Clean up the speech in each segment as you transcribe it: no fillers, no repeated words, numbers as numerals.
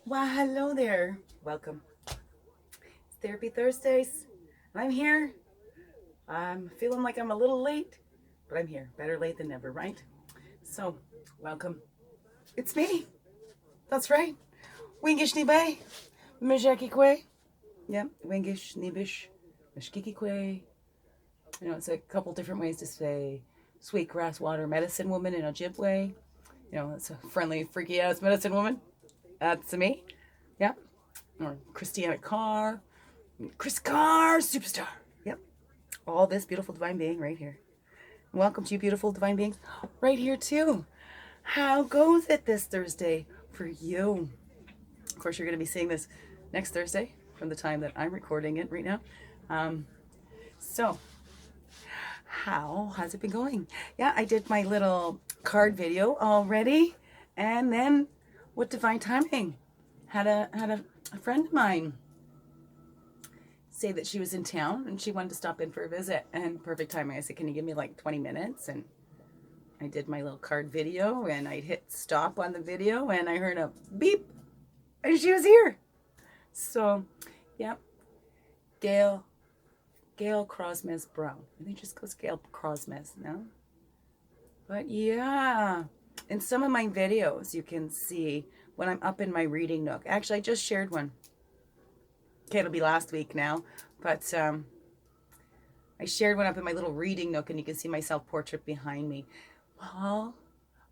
Well, hello there. Welcome. It's Therapy Thursdays. I'm here. I'm feeling like I'm a little late, but I'm here. Better late than never, right? So, welcome. It's me. That's right. Wingish ni bay. Mijaki kwe. Yeah, wingish ni bish. Mishkiki kwe. It's a couple different ways to say sweet grass water medicine woman in Ojibwe. It's a friendly, freaky ass medicine woman. That's me. Yeah. Or Christianna Chris Carr, superstar. Yep. All this beautiful divine being right here. Welcome to you, beautiful divine beings, right here too. How goes it this Thursday for you? Of course, you're going to be seeing this next Thursday from the time that I'm recording it right now. So, how has it been going? Yeah, I did my little card video already, and then with divine timing, had a friend of mine say that she was in town and she wanted to stop in for a visit, and perfect timing. I said, can you give me like 20 minutes? And I did my little card video, and I hit stop on the video, and I heard a beep, and she was here. So, yeah, Gail Brown. I think it just goes Gail Crosmes, no? But yeah, in some of my videos, you can see when I'm up in my reading nook. Actually, I just shared one. Okay, it'll be last week now, but I shared one up in my little reading nook, and you can see my self-portrait behind me. Well,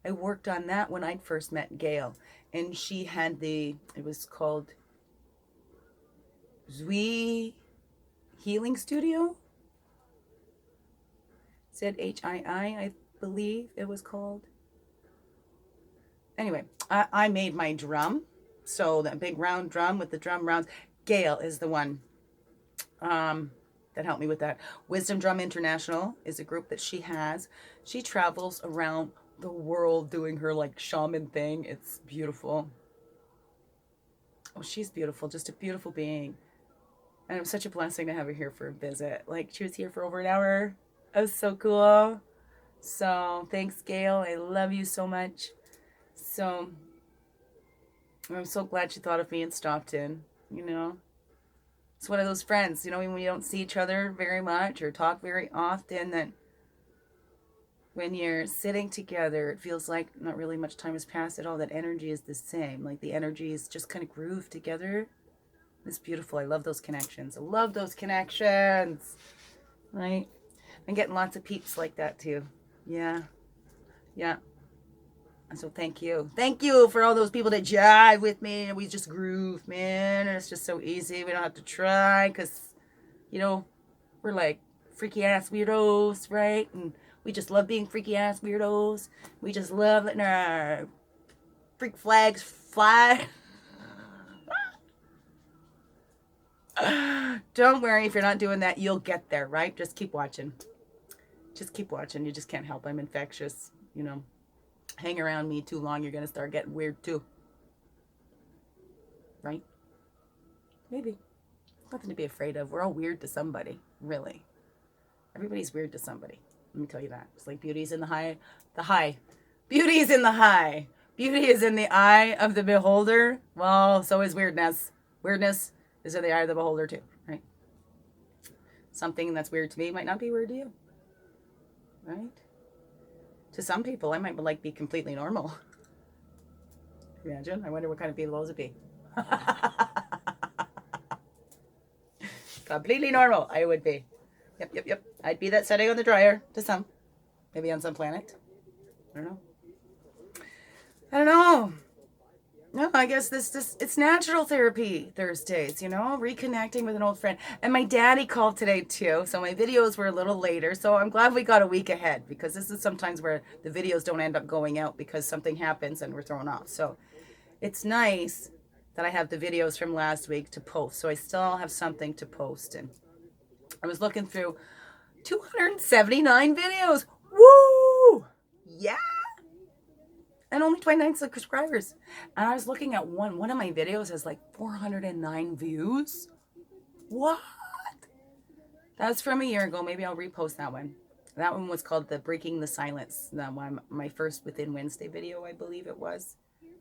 I worked on that when I first met Gail, and she had it was called Zui Healing Studio. ZHII, I believe it was called. Anyway, I made my drum, so that big round drum with the drum rounds. Gail is the one that helped me with that. Wisdom Drum International is a group that she has. She travels around the world doing her like shaman thing. It's beautiful. Oh, she's beautiful, just a beautiful being. And it was such a blessing to have her here for a visit. Like, she was here for over an hour. It was so cool. So thanks, Gail. I love you so much. So I'm so glad she thought of me and stopped in. It's one of those friends, when you don't see each other very much or talk very often, that when you're sitting together, it feels like not really much time has passed at all. That energy is the same. Like, the energy is just kind of grooved together. It's beautiful. I love those connections. Right? I'm getting lots of peeps like that too. Yeah. So thank you. Thank you for all those people that jive with me, and we just groove, man. And it's just so easy. We don't have to try, because, we're like freaky ass weirdos, right? And we just love being freaky ass weirdos. We just love letting our freak flags fly. Don't worry, if you're not doing that, you'll get there, right? Just keep watching. You just can't help. I'm infectious, Hang around me too long, you're going to start getting weird too. Right? Maybe. Nothing to be afraid of. We're all weird to somebody, really. Everybody's weird to somebody. Let me tell you that. It's like beauty's in the high. Beauty is in the high. Beauty is in the eye of the beholder. Well, so is weirdness. Weirdness is in the eye of the beholder too, right? Something that's weird to me might not be weird to you. Right? To some people, I might be completely normal. Imagine. I wonder what kind of people those would be. Completely normal, I would be. Yep. I'd be that setting on the dryer to some. Maybe on some planet. I don't know. No, I guess it's natural therapy Thursdays, reconnecting with an old friend. And my daddy called today too, so my videos were a little later. So I'm glad we got a week ahead, because this is sometimes where the videos don't end up going out because something happens and we're thrown off. So it's nice that I have the videos from last week to post. So I still have something to post. And I was looking through 279 videos. Woo! Yeah! And only 29 subscribers. And I was looking at one of my videos has like 409 views. What? That's from a year ago. Maybe I'll repost that one. That one was called the Breaking the Silence. That one, my first Within Wednesday video, I believe it was.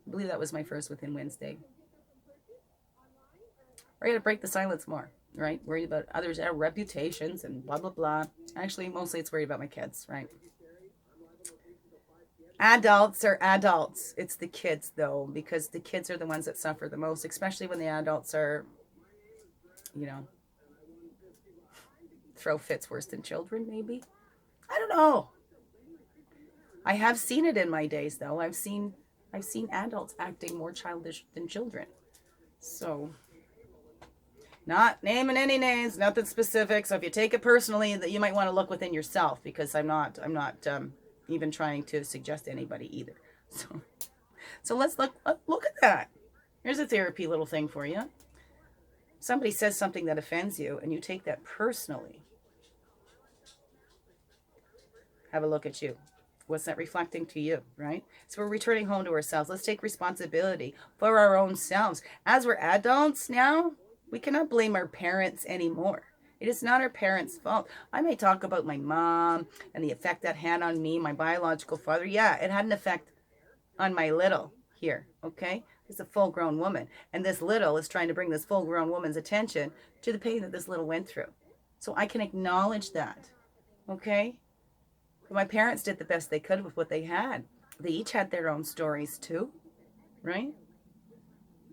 I believe that was my first Within Wednesday. Or you got to break the silence more, right? Worried about others' reputations and blah, blah, blah. Actually, mostly it's worried about my kids, right? Adults are adults. It's the kids, though, because the kids are the ones that suffer the most, especially when the adults are, you know, throw fits worse than children, maybe. I don't know. I have seen it in my days, though. I've seen adults acting more childish than children. So, not naming any names, nothing specific. So if you take it personally, that you might want to look within yourself, because I'm not even trying to suggest anybody either. So let's look at that. Here's a therapy little thing for you. Somebody says something that offends you, and you take that personally. Have a look at you. What's that reflecting to you, right? So we're returning home to ourselves. Let's take responsibility for our own selves. As we're adults now, we cannot blame our parents anymore. It is not our parents' fault. I may talk about my mom and the effect that had on me, my biological father. Yeah, it had an effect on my little here, okay? It's a full-grown woman. And this little is trying to bring this full-grown woman's attention to the pain that this little went through. So I can acknowledge that, okay? But my parents did the best they could with what they had. They each had their own stories too, right?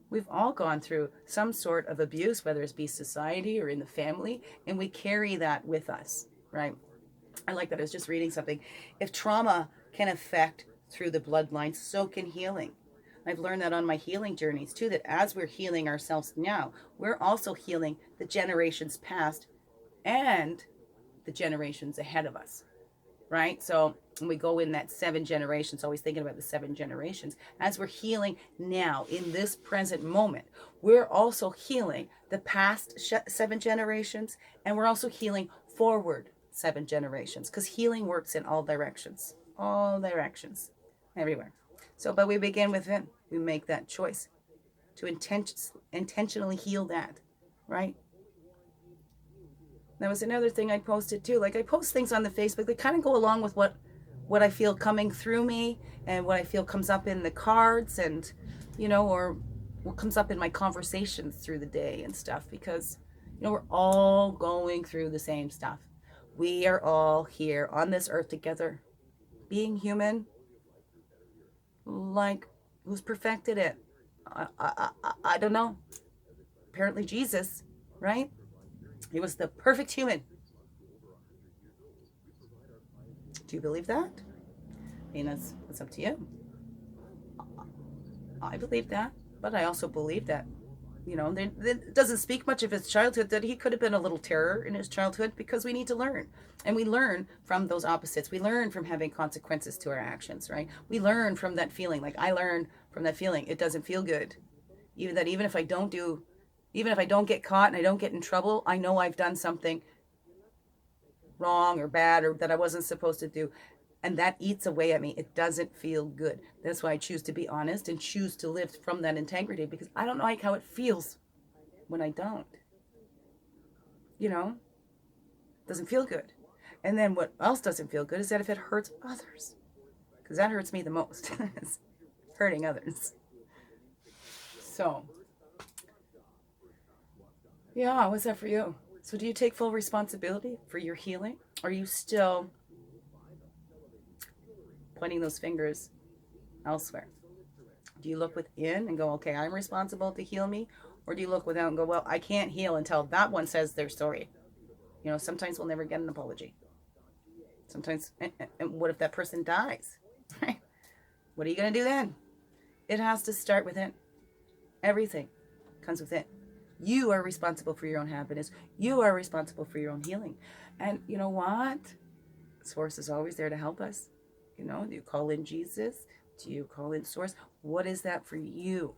We've all gone through some sort of abuse, whether it be society or in the family, and we carry that with us, right? I like that. I was just reading something. If trauma can affect through the bloodline, so can healing. I've learned that on my healing journeys too, that as we're healing ourselves now, we're also healing the generations past and the generations ahead of us, right? So when we go in that 7 generations, always thinking about the 7 generations, as we're healing now in this present moment, we're also healing the past 7 generations, and we're also healing forward 7 generations, because healing works in all directions, everywhere. So, but we begin within. We make that choice to intentionally heal that, right? That was another thing I posted too. Like, I post things on the Facebook that kind of go along with what I feel coming through me and what I feel comes up in the cards, and, you know, or what comes up in my conversations through the day and stuff, because, you know, we're all going through the same stuff. We are all here on this earth together, being human. Like, who's perfected it? I don't know. Apparently Jesus, right? He was the perfect human. Do you believe that? I mean, that's up to you. I believe that, but I also believe that, you know, it doesn't speak much of his childhood, that he could have been a little terror in his childhood, because we need to learn. And we learn from those opposites. We learn from having consequences to our actions, right? We learn from that feeling. Like, I learned from that feeling. It doesn't feel good. Even if I don't get caught and I don't get in trouble, I know I've done something wrong or bad or that I wasn't supposed to do. And that eats away at me. It doesn't feel good. That's why I choose to be honest and choose to live from that integrity, because I don't like how it feels when I don't. You know? It doesn't feel good. And then what else doesn't feel good is that if it hurts others. Because that hurts me the most. It's hurting others. So, yeah, what's that for you? So do you take full responsibility for your healing? Or are you still pointing those fingers elsewhere? Do you look within and go, okay, I'm responsible to heal me? Or do you look without and go, well, I can't heal until that one says their story? You know, sometimes we'll never get an apology. Sometimes, and what if that person dies? Right? What are you going to do then? It has to start within. Everything comes within. You are responsible for your own happiness. You are responsible for your own healing. And you know what? Source is always there to help us. You know, do you call in Jesus? Do you call in Source? What is that for you?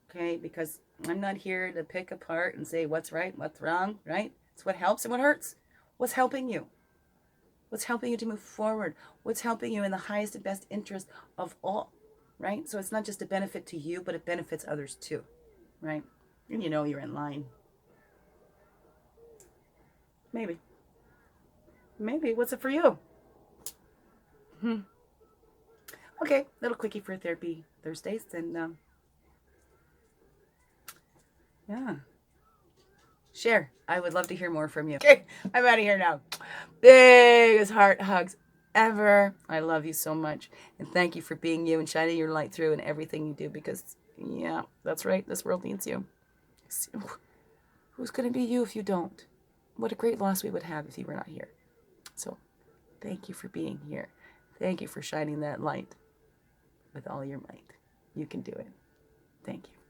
Okay, because I'm not here to pick apart and say what's right, what's wrong, right? It's what helps and what hurts. What's helping you? What's helping you to move forward? What's helping you in the highest and best interest of all, right? So it's not just a benefit to you, but it benefits others too, right? And you know you're in line. Maybe. What's it for you? Okay, little quickie for Therapy Thursdays. And yeah, Share. I would love to hear more from you. Okay, I'm out of here now. Biggest heart hugs ever. I love you so much. And thank you for being you and shining your light through in everything you do because, yeah, that's right. This world needs you. Who's going to be you if you don't? What a great loss we would have if you were not here. So thank you for being here. Thank you for shining that light with all your might. You can do it. Thank you.